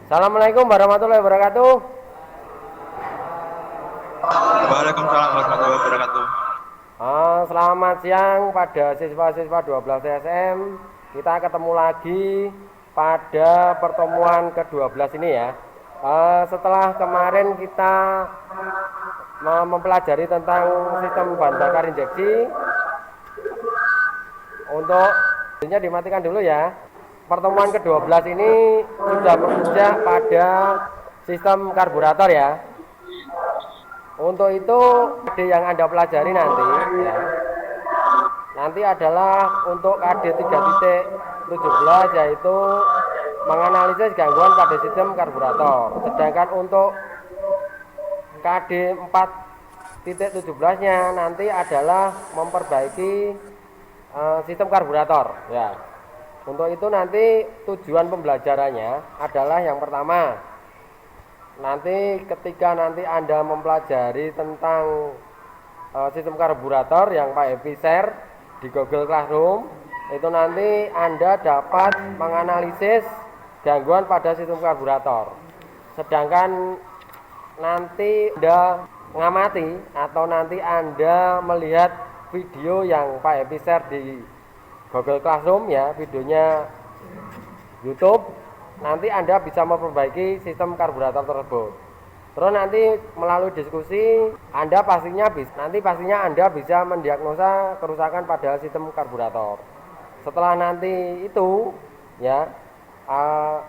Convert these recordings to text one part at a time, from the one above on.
Assalamualaikum warahmatullahi wabarakatuh. Waalaikumsalam warahmatullahi wabarakatuh. Selamat siang pada siswa-siswa 12 TSM. Kita ketemu lagi pada pertemuan ke-12 ini ya. Setelah kemarin kita mempelajari tentang sistem bahan bakar injeksi, untuk ini dimatikan dulu ya. Pertemuan ke-12 ini sudah menginjak pada sistem karburator ya. Untuk itu yang Anda pelajari nanti ya, nanti adalah untuk KD 3.17 yaitu menganalisis gangguan pada sistem karburator. Sedangkan untuk KD 4.17-nya nanti adalah memperbaiki sistem karburator ya. Untuk itu nanti tujuan pembelajarannya adalah yang pertama, nanti ketika nanti Anda mempelajari tentang sistem karburator yang Pak Epi share di Google Classroom, itu nanti Anda dapat menganalisis gangguan pada sistem karburator. Sedangkan nanti Anda mengamati atau nanti Anda melihat video yang Pak Epi share di Google Classroom ya, videonya YouTube, nanti Anda bisa memperbaiki sistem karburator tersebut. Terus nanti melalui diskusi Anda pastinya Anda bisa mendiagnosa kerusakan pada sistem karburator. Setelah nanti itu ya,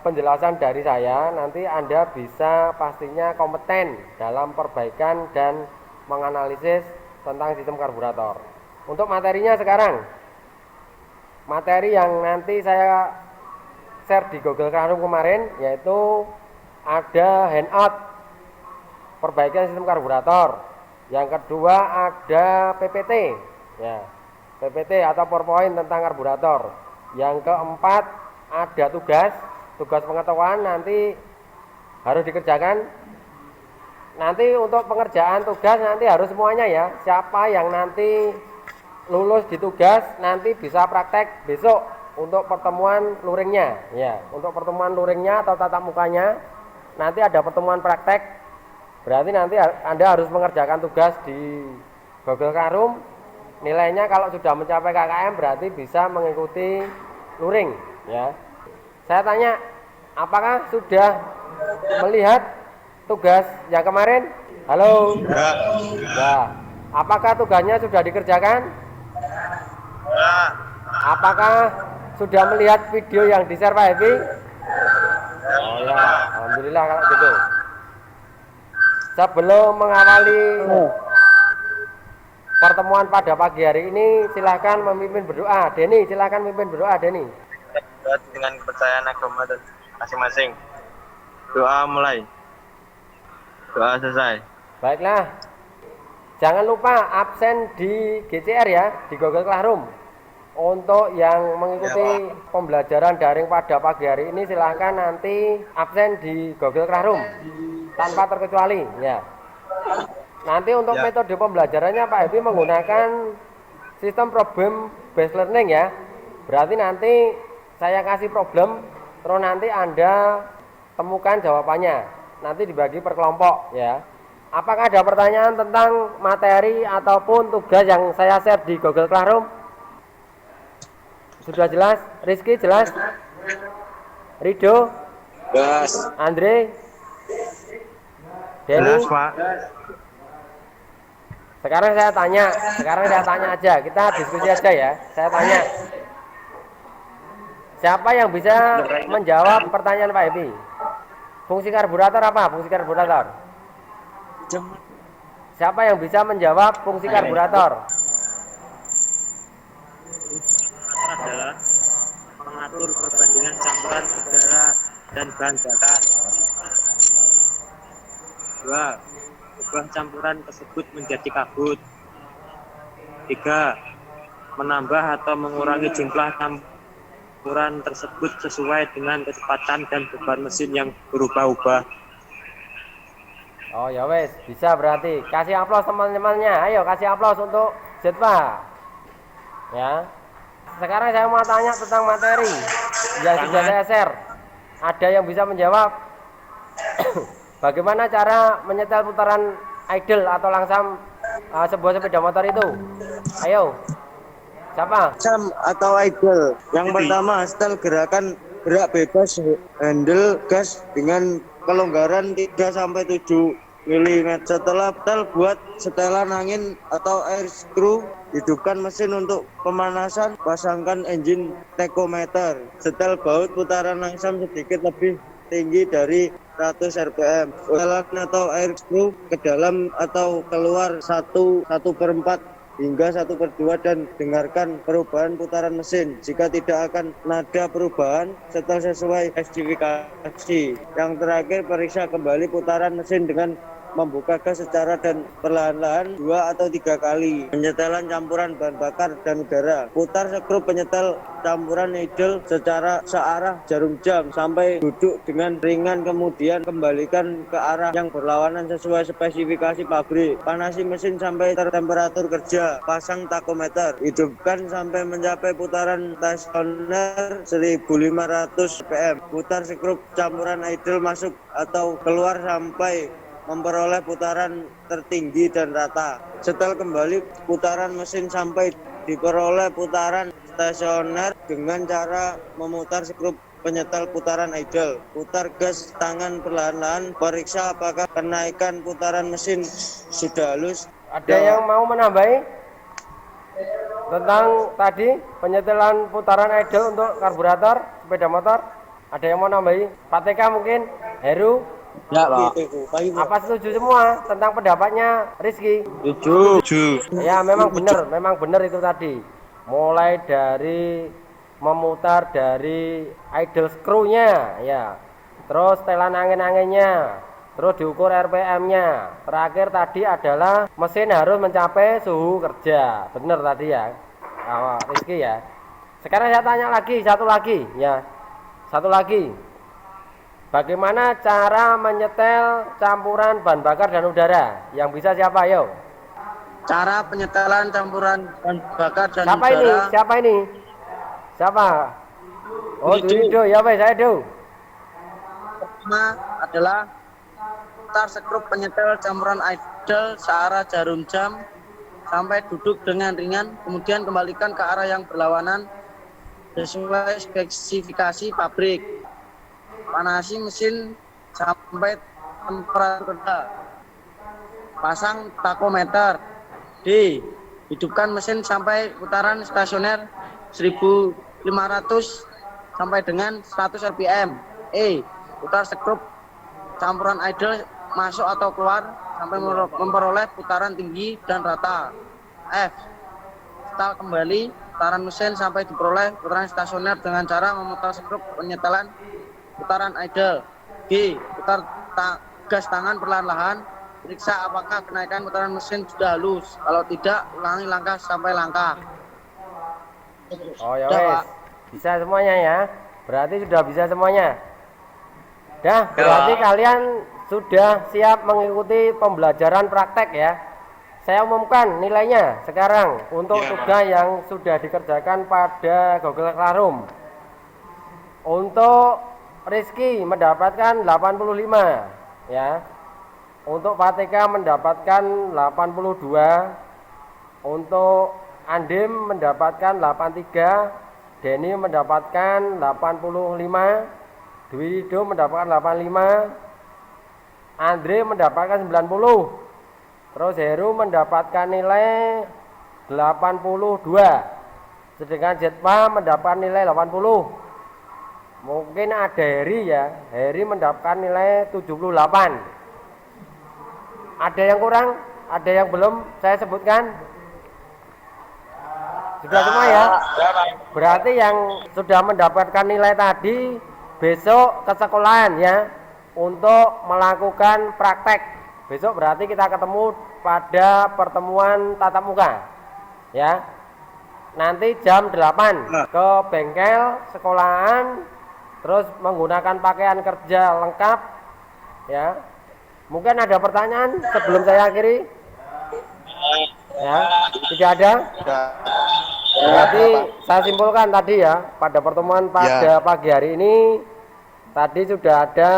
penjelasan dari saya, nanti Anda bisa pastinya kompeten dalam perbaikan dan menganalisis tentang sistem karburator. Untuk materinya sekarang, materi yang nanti saya share di Google Classroom kemarin yaitu ada handout perbaikan sistem karburator. Yang kedua ada PPT ya, PPT atau PowerPoint tentang karburator. Yang keempat ada tugas pengetahuan nanti harus dikerjakan. Nanti untuk pengerjaan tugas nanti harus semuanya ya. Siapa yang nanti lulus di tugas nanti bisa praktek besok untuk pertemuan luringnya ya. Untuk pertemuan luringnya atau tatap mukanya nanti ada pertemuan praktek, berarti nanti Anda harus mengerjakan tugas di Google Classroom. Nilainya kalau sudah mencapai KKM berarti bisa mengikuti luring ya. Saya tanya, apakah sudah melihat tugas yang kemarin? Halo ya. Apakah tugasnya sudah dikerjakan? Apakah sudah melihat video yang di-share Pak Happy? Oh ya, alhamdulillah kalau gitu. Sebelum mengawali pertemuan pada pagi hari ini, silakan memimpin berdoa. Denny, silakan memimpin berdoa, Denny. Dengan kepercayaan agama dan masing-masing. Doa mulai. Doa selesai. Baiklah. Jangan lupa absen di GCR ya, di Google Classroom. Untuk yang mengikuti pembelajaran daring pada pagi hari ini silahkan nanti absen di Google Classroom tanpa terkecuali ya. Nanti untuk metode pembelajarannya Pak Happy menggunakan sistem problem based learning ya. Berarti nanti saya kasih problem, terus nanti Anda temukan jawabannya. Nanti dibagi per kelompok ya. Apakah ada pertanyaan tentang materi ataupun tugas yang saya share di Google Classroom? Sudah jelas? Rizky jelas? Rido? Jelas. Andre? Denny? Jelas, Pak. Sekarang saya tanya aja. Kita diskusi aja ya. Saya tanya. Siapa yang bisa menjawab pertanyaan Pak Ebi? Fungsi karburator apa? Fungsi karburator? Siapa yang bisa menjawab fungsi karburator? Adalah mengatur perbandingan campuran udara dan bahan bakar. 2. Ubah campuran tersebut menjadi kabut. 3. Menambah atau mengurangi jumlah campuran tersebut sesuai dengan kecepatan dan beban mesin yang berubah-ubah. Oh ya wes, bisa berarti. Kasih aplaus teman-temannya. Ayo kasih aplaus untuk Zetpa. Ya. Sekarang saya mau tanya tentang materi yang sudah saya share. Ada yang bisa menjawab? Bagaimana cara menyetel putaran idle atau langsam sebuah sepeda motor itu? Ayo, siapa? Jam atau idle. Yang pertama, setel gerakan gerak bebas handle gas dengan kelonggaran 3 sampai 7 mm. Setelah setel, buat setelan angin atau air screw. Hidupkan mesin untuk pemanasan, pasangkan engine tachometer. Setel baut putaran langsam sedikit lebih tinggi dari 100 rpm. Setelan atau air screw ke dalam atau keluar 1/4 hingga 1/2 dan dengarkan perubahan putaran mesin. Jika tidak akan nada perubahan, setel sesuai spesifikasi. Yang terakhir, periksa kembali putaran mesin dengan membuka gas secara dan perlahan-lahan 2 atau 3 kali. Penyetelan campuran bahan bakar dan udara. Putar skrup penyetel campuran idle secara searah jarum jam sampai duduk dengan ringan, kemudian kembalikan ke arah yang berlawanan sesuai spesifikasi pabrik. Panasi mesin sampai temperatur kerja. Pasang tachometer. Hidupkan sampai mencapai putaran stasioner 1500 rpm. Putar skrup campuran idle masuk atau keluar sampai memperoleh putaran tertinggi dan rata. Setel kembali putaran mesin sampai diperoleh putaran stasioner dengan cara memutar skrup penyetel putaran idle. Putar gas tangan perlahan-lahan, periksa apakah kenaikan putaran mesin sudah halus. Ada yang mau menambahi tentang tadi penyetelan putaran idle untuk karburator sepeda motor? Ada yang mau nambahi? Pak TK mungkin? Heru? Ya, Pak. Apa setuju semua tentang pendapatnya Rizky? Tujuh. Ya memang benar itu tadi. Mulai dari memutar dari idle screw-nya, ya. Terus setelan angin-anginnya, terus diukur RPM-nya. Terakhir tadi adalah mesin harus mencapai suhu kerja. Benar tadi ya, Rizky ya. Sekarang saya tanya lagi, satu lagi. Bagaimana cara menyetel campuran bahan bakar dan udara? Yang bisa siapa? Ayo. Cara penyetelan campuran bahan bakar dan Siapa udara. Siapa? Oh, Duido. Ya, Pak, saya Do. Pertama adalah putar skrup penyetel campuran idle searah jarum jam sampai duduk dengan ringan, kemudian kembalikan ke arah yang berlawanan sesuai spesifikasi pabrik. Panasi mesin sampai temperatur rendah. Pasang tachometer. D. Hidupkan mesin sampai putaran stasioner 1500 sampai dengan 100 rpm. E. Putar skrup campuran idle masuk atau keluar sampai memperoleh putaran tinggi dan rata. F. Setel kembali putaran mesin sampai diperoleh putaran stasioner dengan cara memutar skrup penyetelan putaran idle. G. Putar gas tangan perlahan-lahan. Periksa apakah kenaikan putaran mesin sudah halus. Kalau tidak, ulangi langkah sampai langkah. Oh ya wes. Bisa semuanya ya. Berarti sudah bisa semuanya. Dah, berarti kalian sudah siap mengikuti pembelajaran praktek ya. Saya umumkan nilainya sekarang untuk tugas yang sudah dikerjakan pada Google Classroom. Untuk Rizky mendapatkan 85 ya. Untuk Pak TK mendapatkan 82. Untuk Andim mendapatkan 83. Denny mendapatkan 85. Dwi Rido mendapatkan 85. Andre mendapatkan 90. Terus Heru mendapatkan nilai 82. Sedangkan Jetpa mendapatkan nilai 80. Mungkin ada Heri ya. Heri mendapatkan nilai 78. Ada yang kurang? Ada yang belum saya sebutkan? Sudah semua ya? Berarti yang sudah mendapatkan nilai tadi besok ke sekolahan ya untuk melakukan praktek. Besok berarti kita ketemu pada pertemuan tatap muka ya. Nanti jam 8 ke bengkel sekolahan, terus menggunakan pakaian kerja lengkap ya. Mungkin ada pertanyaan sebelum saya akhiri ya. Tidak ada. Berarti saya simpulkan tadi ya, pada pertemuan pada pagi hari ini tadi sudah ada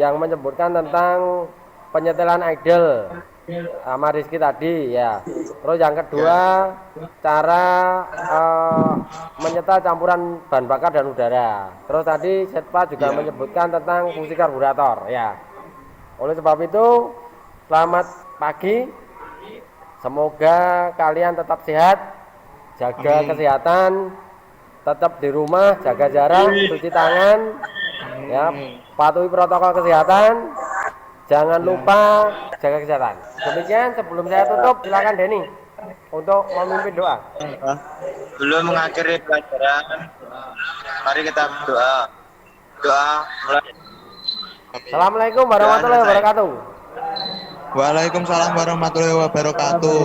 yang menyebutkan tentang penyetelan idle sama Rizky tadi ya. Terus yang kedua cara menyetel campuran bahan bakar dan udara. Terus tadi Setpa juga menyebutkan tentang fungsi karburator ya. Oleh sebab itu selamat pagi. Semoga kalian tetap sehat, jaga kesehatan, tetap di rumah, jaga jarak, cuci tangan, ya, patuhi protokol kesehatan, jangan lupa jaga kesehatan. Demikian sebelum saya tutup, silakan Denny untuk memimpin doa. Belum mengakhiri pelajaran, mari kita berdoa. Doa mulai. Assalamualaikum warahmatullahi wabarakatuh. Waalaikumsalam warahmatullahi wabarakatuh.